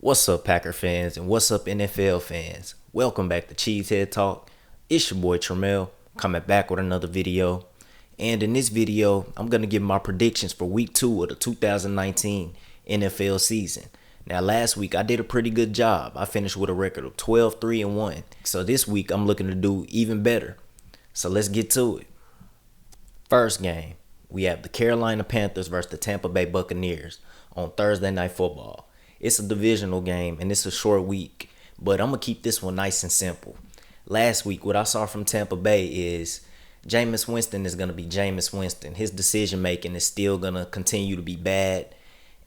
What's up, Packer fans, and what's up, NFL fans? Welcome back to Cheesehead Talk. It's your boy Tramel, coming back with another video. And in this video, I'm going to give my predictions for week 2 of the 2019 NFL season. Now, last week, I did a pretty good job. I finished with a record of 12-3-1. So this week, I'm looking to do even better. So let's get to it. First game, we have the Carolina Panthers versus the Tampa Bay Buccaneers on Thursday Night Football. It's a divisional game and it's a short week, but I'm going to keep this one nice and simple. Last week, what I saw from Tampa Bay is Jameis Winston is going to be Jameis Winston. His decision making is still going to continue to be bad,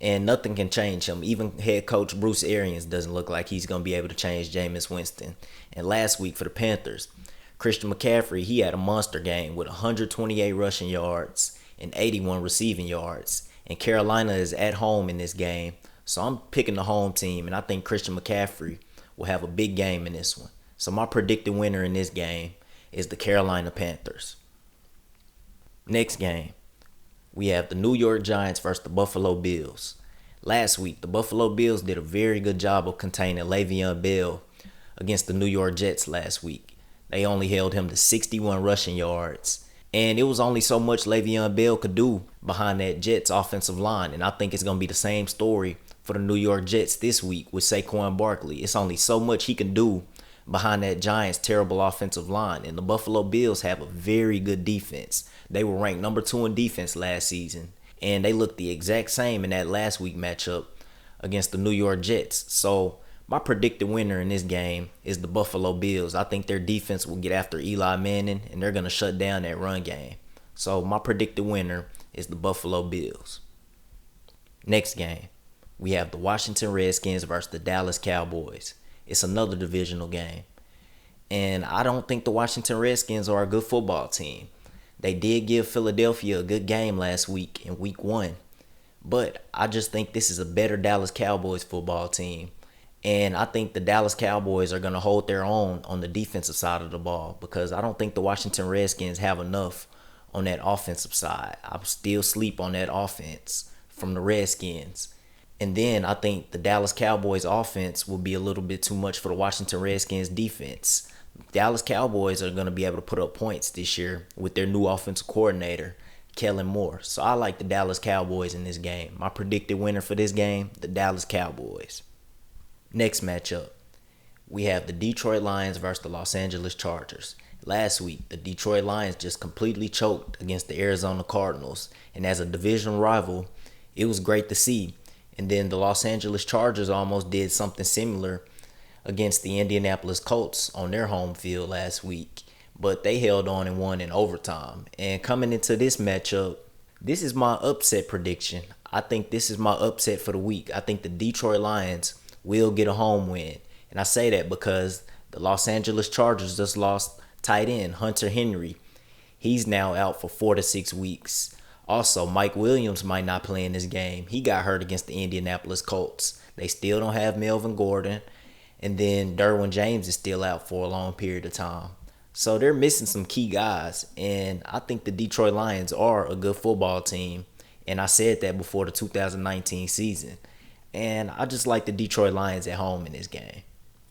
and nothing can change him. Even head coach Bruce Arians doesn't look like he's going to be able to change Jameis Winston. And last week for the Panthers, Christian McCaffrey, he had a monster game with 128 rushing yards and 81 receiving yards. And Carolina is at home in this game. So I'm picking the home team, and I think Christian McCaffrey will have a big game in this one. So my predicted winner in this game is the Carolina Panthers. Next game, we have the New York Giants versus the Buffalo Bills. Last week, the Buffalo Bills did a very good job of containing Le'Veon Bell against the New York Jets last week. They only held him to 61 rushing yards. And it was only so much Le'Veon Bell could do behind that Jets offensive line. And I think it's going to be the same story for the New York Jets this week with Saquon Barkley. It's only so much he can do behind that Giants' terrible offensive line. And the Buffalo Bills have a very good defense. They were ranked number 2 in defense last season. And they looked the exact same in that last week matchup against the New York Jets. So my predicted winner in this game is the Buffalo Bills. I think their defense will get after Eli Manning, and they're going to shut down that run game. So my predicted winner is the Buffalo Bills. Next game, we have the Washington Redskins versus the Dallas Cowboys. It's another divisional game. And I don't think the Washington Redskins are a good football team. They did give Philadelphia a good game last week in week 1. But I just think this is a better Dallas Cowboys football team. And I think the Dallas Cowboys are going to hold their own on the defensive side of the ball, because I don't think the Washington Redskins have enough on that offensive side. I still sleep on that offense from the Redskins. And then I think the Dallas Cowboys offense will be a little bit too much for the Washington Redskins defense. Dallas Cowboys are going to be able to put up points this year with their new offensive coordinator, Kellen Moore. So I like the Dallas Cowboys in this game. My predicted winner for this game, the Dallas Cowboys. Next matchup, we have the Detroit Lions versus the Los Angeles Chargers. Last week, the Detroit Lions just completely choked against the Arizona Cardinals. And as a division rival, it was great to see. And then the Los Angeles Chargers almost did something similar against the Indianapolis Colts on their home field last week. But they held on and won in overtime. And coming into this matchup, this is my upset prediction. I think this is my upset for the week. I think the Detroit Lions will get a home win. And I say that because the Los Angeles Chargers just lost tight end Hunter Henry. He's now out for 4 to 6 weeks. Also, Mike Williams might not play in this game. He got hurt against the Indianapolis Colts. They still don't have Melvin Gordon. And then Derwin James is still out for a long period of time. So they're missing some key guys. And I think the Detroit Lions are a good football team. And I said that before the 2019 season. And I just like the Detroit Lions at home in this game.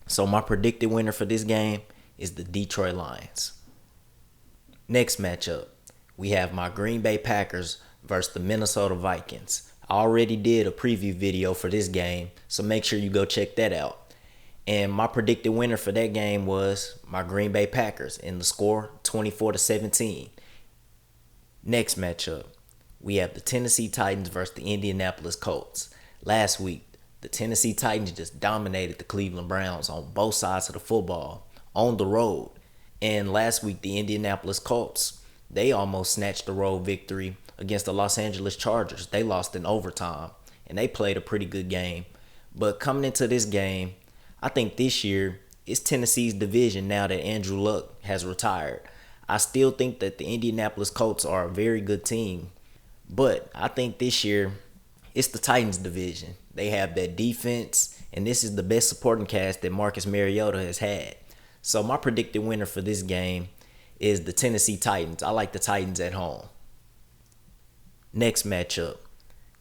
So my predicted winner for this game is the Detroit Lions. Next matchup, we have my Green Bay Packers versus the Minnesota Vikings. I already did a preview video for this game, so make sure you go check that out. And my predicted winner for that game was my Green Bay Packers, in the score 24-17. Next matchup, we have the Tennessee Titans versus the Indianapolis Colts. Last week, the Tennessee Titans just dominated the Cleveland Browns on both sides of the football on the road. And last week, the Indianapolis Colts, they almost snatched the road victory against the Los Angeles Chargers. They lost in overtime, and they played a pretty good game. But coming into this game, I think this year it's Tennessee's division now that Andrew Luck has retired. I still think that the Indianapolis Colts are a very good team. But I think this year it's the Titans division. They have that defense, and this is the best supporting cast that Marcus Mariota has had. So my predicted winner for this game is the Tennessee Titans. I like the Titans at home. Next matchup,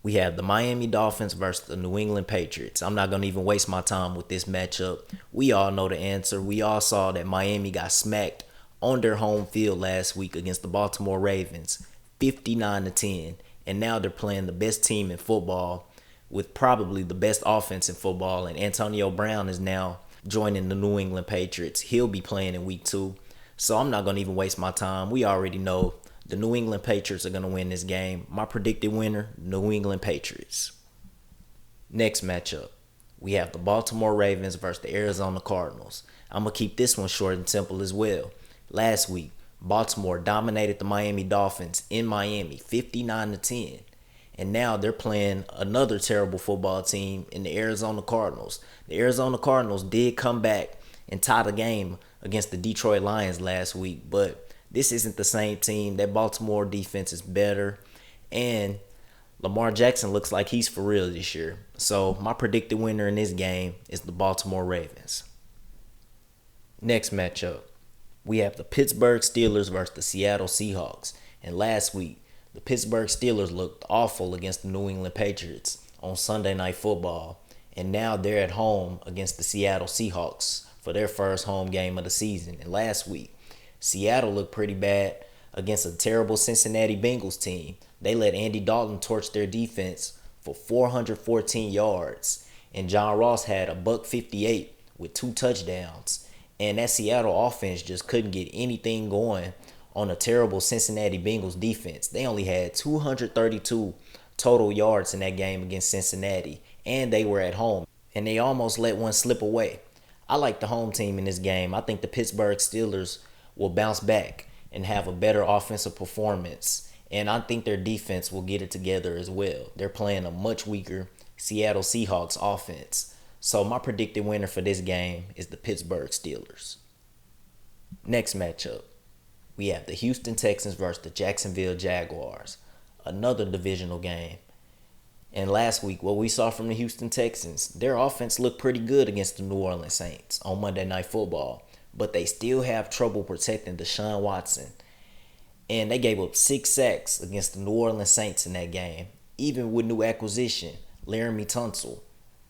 We have the Miami Dolphins versus the New England Patriots. I'm not going to even waste my time with this matchup. We all know the answer. We all saw that Miami got smacked on their home field last week against the Baltimore Ravens, 59-10. And now they're playing the best team in football with probably the best offense in football. And Antonio Brown is now joining the New England Patriots. He'll be playing in week 2. So I'm not going to even waste my time. We already know the New England Patriots are going to win this game. My predicted winner, New England Patriots. Next matchup, we have the Baltimore Ravens versus the Arizona Cardinals. I'm going to keep this one short and simple as well. Last week, Baltimore dominated the Miami Dolphins in Miami, 59-10. And now they're playing another terrible football team in the Arizona Cardinals. The Arizona Cardinals did come back and tie the game against the Detroit Lions last week, but this isn't the same team. That Baltimore defense is better, and Lamar Jackson looks like he's for real this year. So my predicted winner in this game is the Baltimore Ravens. Next matchup, we have the Pittsburgh Steelers versus the Seattle Seahawks. And last week, the Pittsburgh Steelers looked awful against the New England Patriots on Sunday Night Football. And now they're at home against the Seattle Seahawks for their first home game of the season. And last week, Seattle looked pretty bad against a terrible Cincinnati Bengals team. They let Andy Dalton torch their defense for 414 yards. And John Ross had a $158 with 2 touchdowns. And that Seattle offense just couldn't get anything going on a terrible Cincinnati Bengals defense. They only had 232 total yards in that game against Cincinnati. And they were at home. And they almost let one slip away. I like the home team in this game. I think the Pittsburgh Steelers will bounce back and have a better offensive performance. And I think their defense will get it together as well. They're playing a much weaker Seattle Seahawks offense. So my predicted winner for this game is the Pittsburgh Steelers. Next matchup, we have the Houston Texans versus the Jacksonville Jaguars. Another divisional game. And last week, what we saw from the Houston Texans, their offense looked pretty good against the New Orleans Saints on Monday Night Football. But they still have trouble protecting Deshaun Watson. And they gave up 6 sacks against the New Orleans Saints in that game, even with new acquisition, Laramie Tunsil.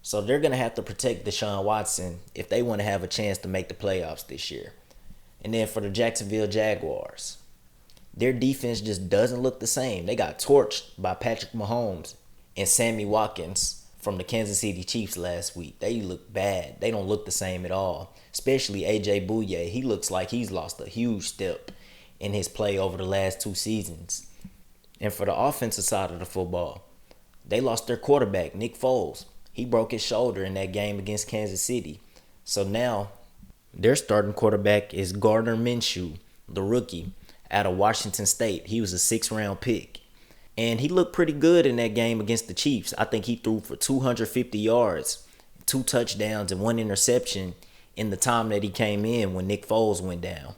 So they're going to have to protect Deshaun Watson if they want to have a chance to make the playoffs this year. And then for the Jacksonville Jaguars, their defense just doesn't look the same. They got torched by Patrick Mahomes and Sammy Watkins from the Kansas City Chiefs last week. They look bad. They don't look the same at all. Especially A.J. Bouye. He looks like he's lost a huge step in his play over the last 2 seasons. And for the offensive side of the football, they lost their quarterback, Nick Foles. He broke his shoulder in that game against Kansas City. So now their starting quarterback is Gardner Minshew, the rookie out of Washington State. He was a 6th-round pick. And he looked pretty good in that game against the Chiefs. I think he threw for 250 yards, 2 touchdowns, and 1 interception in the time that he came in when Nick Foles went down.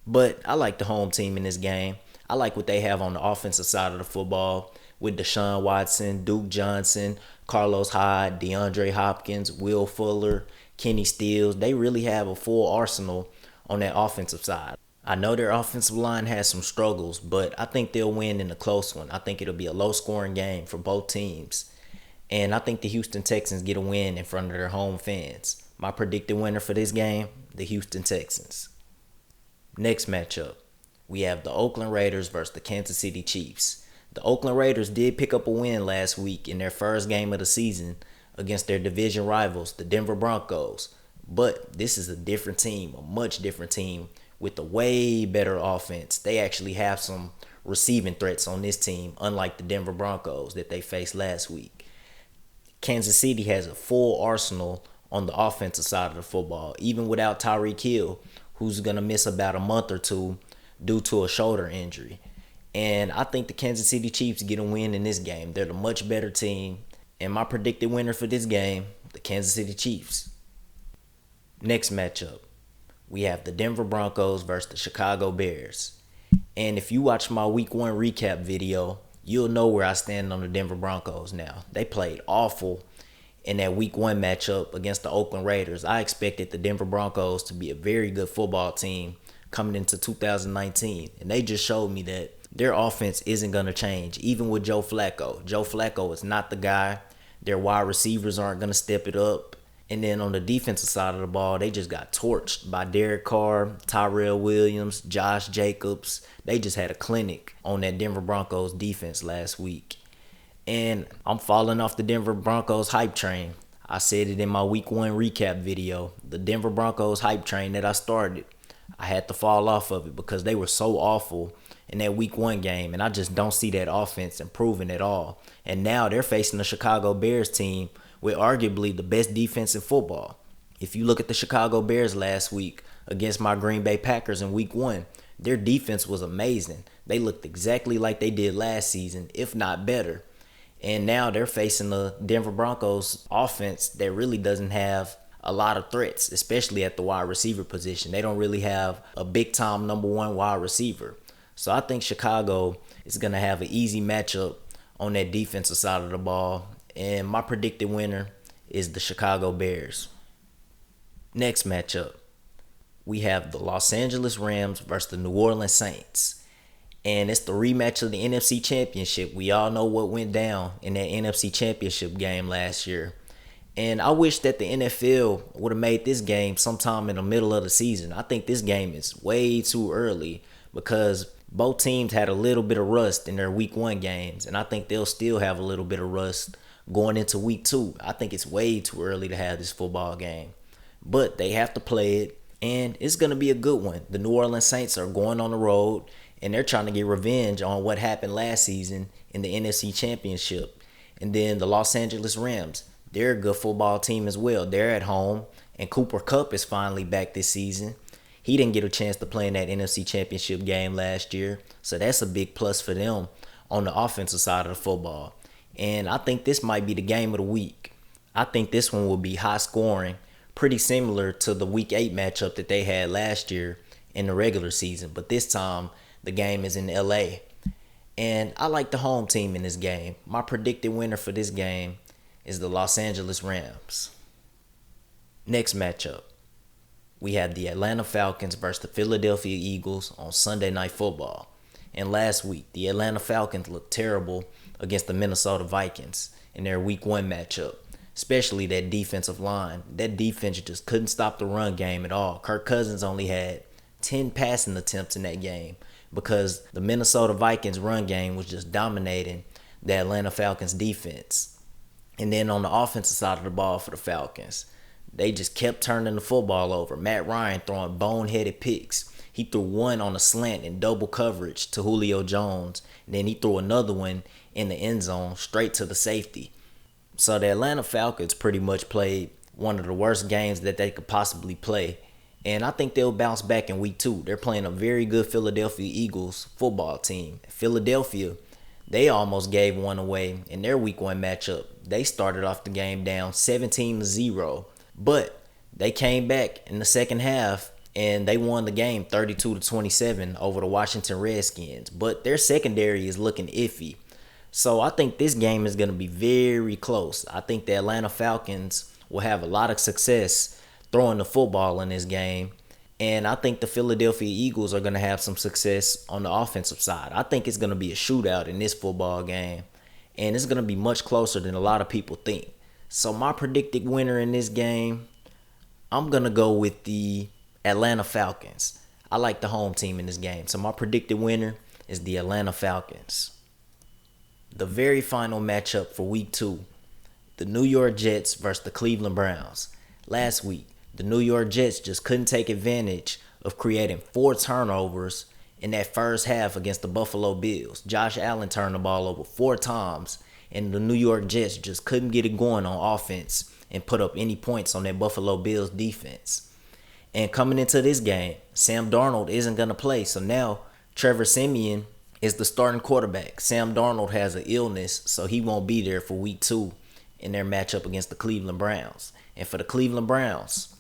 But I like the home team in this game. I like what they have on the offensive side of the football with Deshaun Watson, Duke Johnson, Carlos Hyde, DeAndre Hopkins, Will Fuller, Kenny Stills. They really have a full arsenal on that offensive side. I know their offensive line has some struggles, but I think they'll win in a close one. I think it'll be a low-scoring game for both teams. And I think the Houston Texans get a win in front of their home fans. My predicted winner for this game, the Houston Texans. Next matchup, we have the Oakland Raiders versus the Kansas City Chiefs. The Oakland Raiders did pick up a win last week in their first game of the season against their division rivals, the Denver Broncos. But this is a different team, a much different team with a way better offense. They actually have some receiving threats on this team, unlike the Denver Broncos that they faced last week. Kansas City has a full arsenal on the offensive side of the football, even without Tyreek Hill, who's going to miss about a month or 2 due to a shoulder injury. And I think the Kansas City Chiefs get a win in this game. They're the much better team. And my predicted winner for this game, the Kansas City Chiefs. Next matchup, we have the Denver Broncos versus the Chicago Bears. And if you watch my Week 1 recap video, you'll know where I stand on the Denver Broncos now. They played awful in that Week 1 matchup against the Oakland Raiders. I expected the Denver Broncos to be a very good football team coming into 2019. And they just showed me that their offense isn't going to change, even with Joe Flacco. Joe Flacco is not the guy. Their wide receivers aren't going to step it up. And then on the defensive side of the ball, they just got torched by Derek Carr, Tyrell Williams, Josh Jacobs. They just had a clinic on that Denver Broncos defense last week. And I'm falling off the Denver Broncos hype train. I said it in my week 1 recap video. The Denver Broncos hype train that I started, I had to fall off of it because they were so awful in that week 1 game. And I just don't see that offense improving at all. And now they're facing the Chicago Bears team with arguably the best defense in football. If you look at the Chicago Bears last week against my Green Bay Packers in week 1, their defense was amazing. They looked exactly like they did last season, if not better. And now they're facing the Denver Broncos offense that really doesn't have a lot of threats, especially at the wide receiver position. They don't really have a big-time number 1 wide receiver. So I think Chicago is going to have an easy matchup on that defensive side of the ball. And my predicted winner is the Chicago Bears. Next matchup, we have the Los Angeles Rams versus the New Orleans Saints. And it's the rematch of the NFC Championship. We all know what went down in that NFC Championship game last year. And I wish that the NFL would have made this game sometime in the middle of the season. I think this game is way too early because both teams had a little bit of rust in their week 1 games. And I think they'll still have a little bit of rust going into week 2. I think it's way too early to have this football game. But they have to play it, and it's going to be a good one. The New Orleans Saints are going on the road, and they're trying to get revenge on what happened last season in the NFC Championship. And then the Los Angeles Rams, they're a good football team as well. They're at home, and Cooper Kupp is finally back this season. He didn't get a chance to play in that NFC Championship game last year, so that's a big plus for them on the offensive side of the football. And I think this might be the game of the week. I think this one will be high scoring, pretty similar to the week 8 matchup that they had last year in the regular season. But this time, the game is in LA. And I like the home team in this game. My predicted winner for this game is the Los Angeles Rams. Next matchup, we have the Atlanta Falcons versus the Philadelphia Eagles on Sunday Night Football. And last week, the Atlanta Falcons looked terrible against the Minnesota Vikings in their week 1 matchup, especially that defensive line. That defense just couldn't stop the run game at all. Kirk Cousins only had 10 passing attempts in that game because the Minnesota Vikings run game was just dominating the Atlanta Falcons defense. And then on the offensive side of the ball for the Falcons, they just kept turning the football over. Matt Ryan throwing boneheaded picks. He threw one on a slant in double coverage to Julio Jones. And then he threw another one in the end zone straight to the safety. So the Atlanta Falcons pretty much played one of the worst games that they could possibly play. And I think they'll bounce back in week 2. They're playing a very good Philadelphia Eagles football team. Philadelphia, they almost gave one away in their week 1 matchup. They started off the game down 17-0. But they came back in the second half and they won the game 32-27 over the Washington Redskins. But their secondary is looking iffy. So I think this game is going to be very close. I think the Atlanta Falcons will have a lot of success throwing the football in this game. And I think the Philadelphia Eagles are going to have some success on the offensive side. I think it's going to be a shootout in this football game. And it's going to be much closer than a lot of people think. So my predicted winner in this game, I'm going to go with the Atlanta Falcons. I like the home team in this game. So my predicted winner is the Atlanta Falcons. The very final matchup for week 2, the New York Jets versus the Cleveland Browns. Last week, the New York Jets just couldn't take advantage of creating 4 turnovers in that first half against the Buffalo Bills. Josh Allen turned the ball over 4 times, and the New York Jets just couldn't get it going on offense and put up any points on that Buffalo Bills defense. And coming into this game, Sam Darnold isn't going to play, so now Trevor Siemian is the starting quarterback. Sam Darnold has an illness, so he won't be there for week 2 in their matchup against the Cleveland Browns. And for the Cleveland Browns,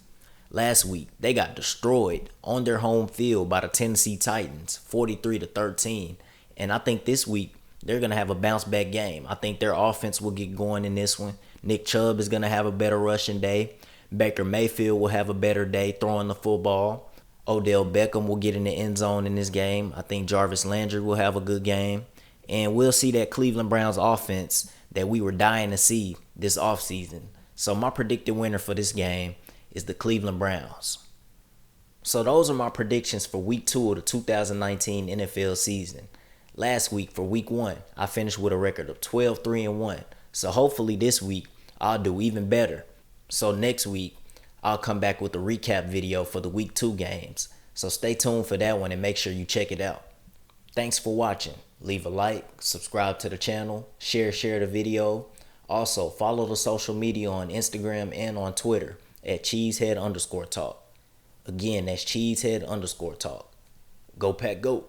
last week they got destroyed on their home field by the Tennessee Titans, 43-13. And I think this week they're going to have a bounce back game. I think their offense will get going in this one. Nick Chubb is going to have a better rushing day. Baker Mayfield will have a better day throwing the football. Odell Beckham will get in the end zone in this game. I think Jarvis Landry will have a good game. And we'll see that Cleveland Browns offense that we were dying to see this offseason. So my predicted winner for this game is the Cleveland Browns. So those are my predictions for week 2 of the 2019 NFL season. Last week for week 1, I finished with a record of 12-3-1. So hopefully this week I'll do even better. So next week I'll come back with a recap video for the week 2 games. So stay tuned for that one and make sure you check it out. Thanks for watching. Leave a like, subscribe to the channel, share the video. Also follow the social media on Instagram and on Twitter at cheesehead_talk. Again, that's cheesehead_talk. Go Pack Go.